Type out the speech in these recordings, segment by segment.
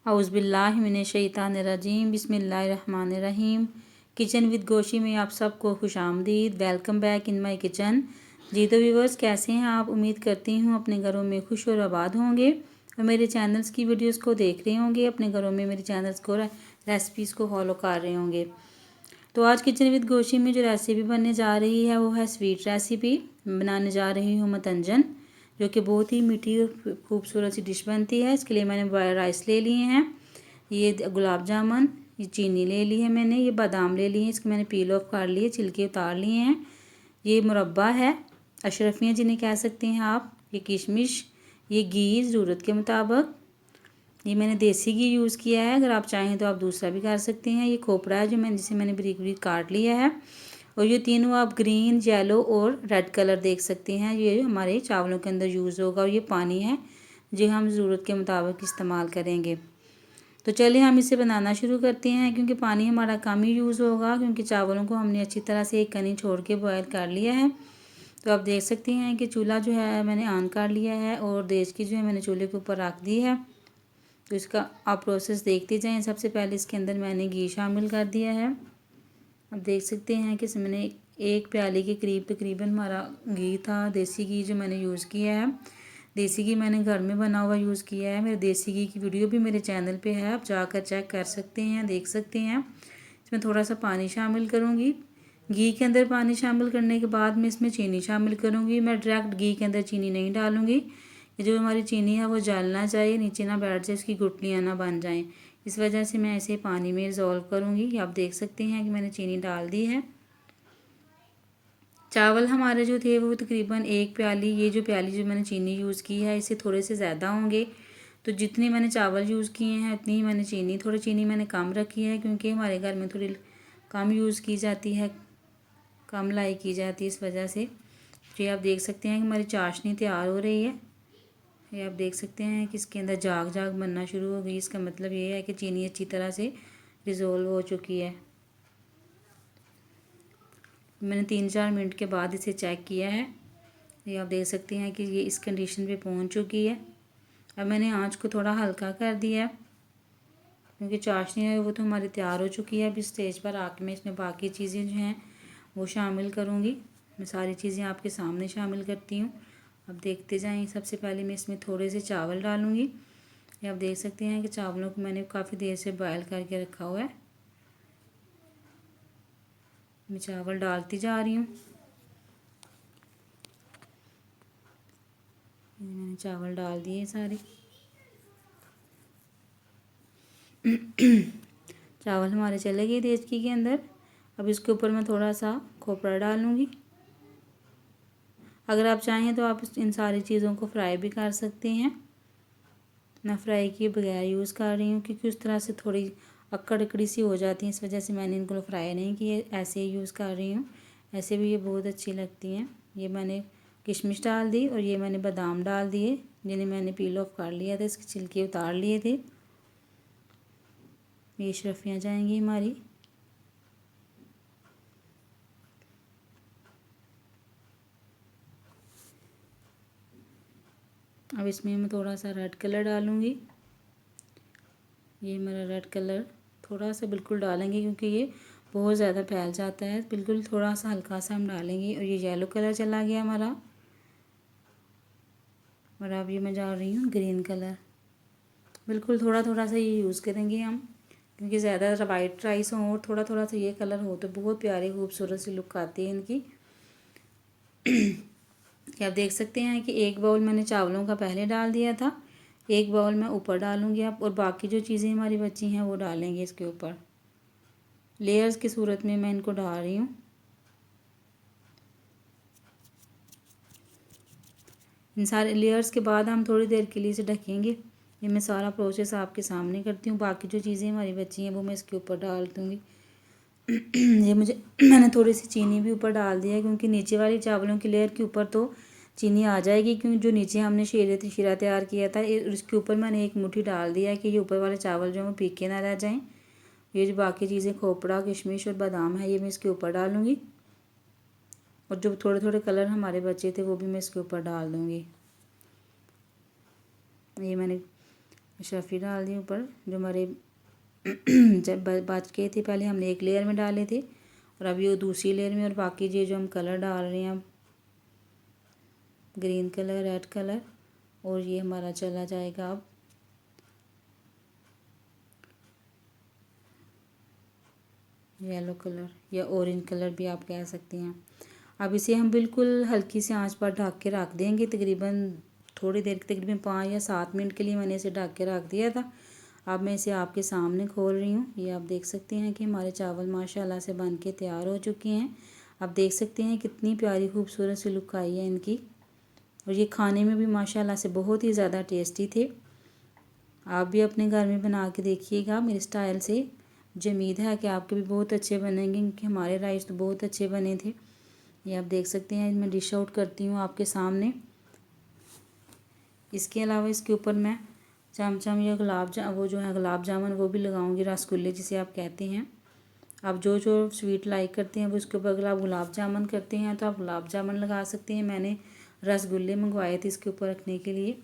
औज़ुबिल्लाहिमिनश्शैतानिर्रजीम बिस्मिल्लाहिर्रहमानिर्रहीम। Kitchen with गोशी में आप सबको खुशामदीद। Welcome back in my kitchen. जी तो व्यूवर्स, कैसे हैं आप? उम्मीद करती हूँ अपने घरों में खुश और आबाद होंगे और मेरे चैनल्स की वीडियोस को देख रहे होंगे। अपने घरों में मेरे चैनल्स को रेसिपीज़ को फॉलो कर रहे होंगे। तो आज किचन विद गोशी में जो रेसिपी बनने जा रही है वो है स्वीट रेसिपी। बनाने जा रही हूँ मतंजन, जो कि बहुत ही मीठी और खूबसूरत सी डिश बनती है। इसके लिए मैंने बॉयल राइस ले लिए हैं, ये गुलाब जामुन, ये चीनी ले ली है मैंने, ये बादाम ले लिए हैं, इसके मैंने पील ऑफ कर लिए, छिलके उतार लिए हैं। ये मुरब्बा है, अशरफियाँ जिन्हें कह सकते हैं आप, ये किशमिश, ये घी ज़रूरत के मुताबिक। ये मैंने देसी घी यूज़ किया है, अगर आप चाहें तो आप दूसरा भी कर सकते हैं। ये खोपरा है जिसे मैंने बारीक बारीक काट लिया है। और ये तीनों आप ग्रीन, येलो और रेड कलर देख सकते हैं, ये हमारे चावलों के अंदर यूज़ होगा। और ये पानी है जो हम ज़रूरत के मुताबिक इस्तेमाल करेंगे। तो चलिए हम इसे बनाना शुरू करते हैं, क्योंकि पानी हमारा कम ही यूज़ होगा, क्योंकि चावलों को हमने अच्छी तरह से एक कनी छोड़ के बॉयल कर लिया है। तो आप देख सकते हैं कि चूल्हा जो है मैंने ऑन कर लिया है और देश की जो है मैंने चूल्हे के ऊपर रख दी है। तो इसका आप प्रोसेस देखते जाएं। सबसे पहले इसके अंदर मैंने घी शामिल कर दिया है। आप देख सकते हैं कि मैंने एक प्याली के करीब तकरीबन हमारा घी था, देसी घी जो मैंने यूज़ किया है। देसी घी मैंने घर में बना हुआ यूज़ किया है। मेरे देसी घी की वीडियो भी मेरे चैनल पे है, आप जाकर चेक कर सकते हैं, देख सकते हैं। इसमें थोड़ा सा पानी शामिल करूँगी। घी के अंदर पानी शामिल करने के बाद मैं इसमें चीनी शामिल करूँगी। मैं डायरेक्ट घी के अंदर चीनी नहीं डालूँगी। ये जो हमारी चीनी है वो जल ना जाए, नीचे ना बैठ जाए, उसकी गुठलियाँ ना बन जाएँ। इस वजह से मैं ऐसे पानी में रिजॉल्व करूँगी। आप देख सकते हैं कि मैंने चीनी डाल दी है। चावल हमारे जो थे वो तकरीबन एक प्याली, ये जो प्याली जो मैंने चीनी यूज़ की है इससे थोड़े से ज़्यादा होंगे। तो जितने मैंने चावल यूज़ किए हैं उतनी ही मैंने चीनी, थोड़ी चीनी मैंने कम रखी है, क्योंकि हमारे घर में थोड़ी कम यूज़ की जाती है, कम लाई की जाती है, इस वजह से। ये आप देख सकते हैं कि हमारी चाशनी तैयार हो रही है। ये आप देख सकते हैं कि इसके अंदर जाग जाग बनना शुरू हो गई। इसका मतलब ये है कि चीनी अच्छी तरह से रिज़ोल्व हो चुकी है। मैंने 3-4 मिनट के बाद इसे चेक किया है। ये आप देख सकते हैं कि ये इस कंडीशन पे पहुंच चुकी है। अब मैंने आंच को थोड़ा हल्का कर दिया है, क्योंकि चाशनी है वो तो हमारी तैयार हो चुकी है। अब इस स्टेज पर आके मैं इसमें बाकी चीज़ें जो हैं वो शामिल करूँगी। मैं सारी चीज़ें आपके सामने शामिल करती हूँ, अब देखते जाएं। सबसे पहले मैं इसमें थोड़े से चावल डालूँगी। ये आप देख सकते हैं कि चावलों को मैंने काफ़ी देर से बॉयल करके रखा हुआ है। मैं चावल डालती जा रही हूँ। मैंने चावल डाल दिए सारे। चावल हमारे चले गए देचकी के अंदर। अब इसके ऊपर मैं थोड़ा सा खोपरा डालूँगी। अगर आप चाहें तो आप इन सारी चीज़ों को फ्राई भी कर सकते हैं। मैं फ्राई किए बगैर यूज़ कर रही हूँ, क्योंकि उस तरह से थोड़ी अक्कड़ अकड़ी सी हो जाती हैं, इस वजह से मैंने इनको फ्राई नहीं किए, ऐसे ही यूज़ कर रही हूँ। ऐसे भी ये बहुत अच्छी लगती हैं। ये मैंने किशमिश डाल दी और ये मैंने बादाम डाल दिए, जिन्हें मैंने पील ऑफ कर लिया था, इसके छिलके उतार लिए थे। ये अशरफियाँ जाएंगी हमारी। अब इसमें मैं थोड़ा सा रेड कलर डालूँगी। ये मेरा रेड कलर थोड़ा सा बिल्कुल डालेंगे, क्योंकि ये बहुत ज़्यादा फैल जाता है। बिल्कुल थोड़ा सा हल्का सा हम डालेंगे। और ये येलो कलर चला गया हमारा। और अब ये मैं डाल रही हूँ ग्रीन कलर। बिल्कुल थोड़ा थोड़ा सा ये यूज़ करेंगे हम, क्योंकि ज़्यादा वाइट राइस हो और थोड़ा थोड़ा सा ये कलर हो तो बहुत प्यारी खूबसूरत सी लुक आती है इनकी। आप देख सकते हैं कि एक बाउल मैंने चावलों का पहले डाल दिया था, एक बाउल मैं ऊपर डालूंगी आप, और बाकी जो चीज़ें हमारी बची हैं वो डालेंगे इसके ऊपर। लेयर्स की सूरत में मैं इनको डाल रही हूँ। इन सारे लेयर्स के बाद हम थोड़ी देर के लिए इसे ढकेंगे। ये मैं सारा प्रोसेस आपके सामने करती हूँ। बाकी जो चीज़ें हमारी बची हैं वो मैं इसके ऊपर डाल दूँगी। ये मैंने थोड़ी सी चीनी भी ऊपर डाल दिया है, क्योंकि नीचे वाली चावलों की लेयर के ऊपर तो चीनी आ जाएगी, क्योंकि जो नीचे हमने शीरा तैयार किया था उसके ऊपर मैंने एक मुट्ठी डाल दिया है, कि ये ऊपर वाले चावल जो हैं वो पीके ना रह जाएं। ये जो बाकी चीज़ें खोपड़ा, किशमिश और बादाम है, ये मैं इसके ऊपर डालूँगी। और जो थोड़े थोड़े कलर हमारे बचे थे वो भी मैं इसके ऊपर डाल दूँगी। ये मैंने अशरफी डाल दी ऊपर। जो हमारे जब बच गए थे पहले हमने एक लेयर में डाले थे और अब ये दूसरी लेयर में। और बाकी ये जो हम कलर डाल रहे हैं अब ग्रीन कलर, रेड कलर, और ये हमारा चला जाएगा अब येलो कलर या ऑरेंज कलर भी आप कह सकते हैं। अब इसे हम बिल्कुल हल्की सी आंच पर ढक के रख देंगे तकरीबन थोड़ी देर, तकरीबन 5 या 7 मिनट के लिए मैंने इसे ढक के रख दिया था। अब मैं इसे आपके सामने खोल रही हूँ। ये आप देख सकते हैं कि हमारे चावल माशाल्लाह से बन के तैयार हो चुके हैं। आप देख सकते हैं कितनी प्यारी खूबसूरत सी लुक आई है इनकी, और ये खाने में भी माशाल्लाह से बहुत ही ज़्यादा टेस्टी थे। आप भी अपने घर में बना के देखिएगा मेरे स्टाइल से। मुझे उम्मीद है कि आपके भी बहुत अच्छे बनेंगे, क्योंकि हमारे राइस तो बहुत अच्छे बने थे। ये आप देख सकते हैं। मैं डिश आउट करती हूँ आपके सामने। इसके अलावा इसके ऊपर मैं चमचम या वो जो है गुलाब जामुन वो भी लगाऊंगी, रसगुल्ले जिसे आप कहते हैं। आप जो जो स्वीट लाइक करते हैं वो उसके ऊपर अगर आप गुलाब जामुन करते हैं तो आप गुलाब जामुन लगा सकते हैं। मैंने रसगुल्ले मंगवाए थे इसके ऊपर रखने के लिए।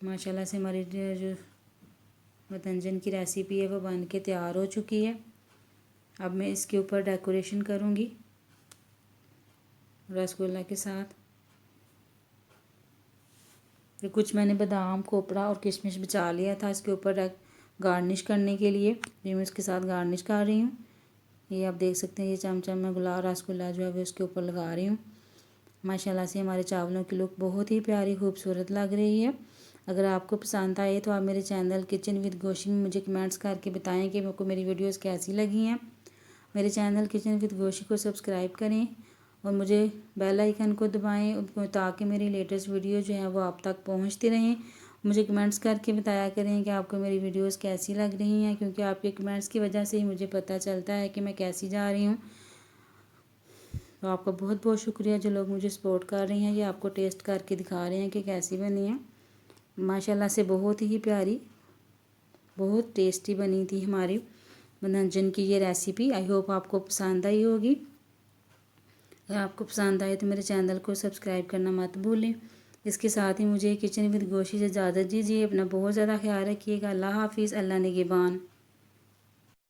माशाल्लाह से हमारी जो मतंजन की रेसिपी है वो बन के तैयार हो चुकी है। अब मैं इसके ऊपर डेकोरेशन करूँगी रसगुल्ला के साथ। फिर कुछ मैंने बादाम, खोपरा और किशमिश बचा लिया था इसके ऊपर गार्निश करने के लिए। ये मैं इसके साथ गार्निश कर रही हूँ। ये आप देख सकते हैं। ये चमचम मैं रसगुल्ला जो है वो इसके ऊपर लगा रही हूँ। माशाल्लाह से हमारे चावलों की लुक बहुत ही प्यारी खूबसूरत लग रही है। अगर आपको पसंद आए तो आप मेरे चैनल किचन विद गोशी में मुझे कमेंट्स करके बताएं कि मेरे को मेरी वीडियोस कैसी लगी हैं। मेरे चैनल किचन विद गोशी को सब्सक्राइब करें और मुझे बेल आइकन को दबाएं ताकि मेरी लेटेस्ट वीडियो जो है वो आप तक पहुंचती रहें। मुझे कमेंट्स करके बताया करें कि आपको मेरी वीडियोस कैसी लग रही हैं, क्योंकि आपके कमेंट्स की वजह से ही मुझे पता चलता है कि मैं कैसी जा रही हूँ। तो आपका बहुत बहुत शुक्रिया जो लोग मुझे सपोर्ट कर रहे हैं। ये आपको टेस्ट करके दिखा रहे हैं कि कैसी बनी है। माशाल्लाह से बहुत ही प्यारी, बहुत टेस्टी बनी थी हमारी मनंजन की ये रेसिपी। आई होप आपको पसंद आई होगी। अगर आपको पसंद आए तो मेरे चैनल को सब्सक्राइब करना मत भूलें। इसके साथ ही मुझे किचन विद गोशी से इजाज़त दीजिए। अपना बहुत ज़्यादा ख्याल रखिएगा। अल्लाह हाफिज़। अल्लाह निगहबान।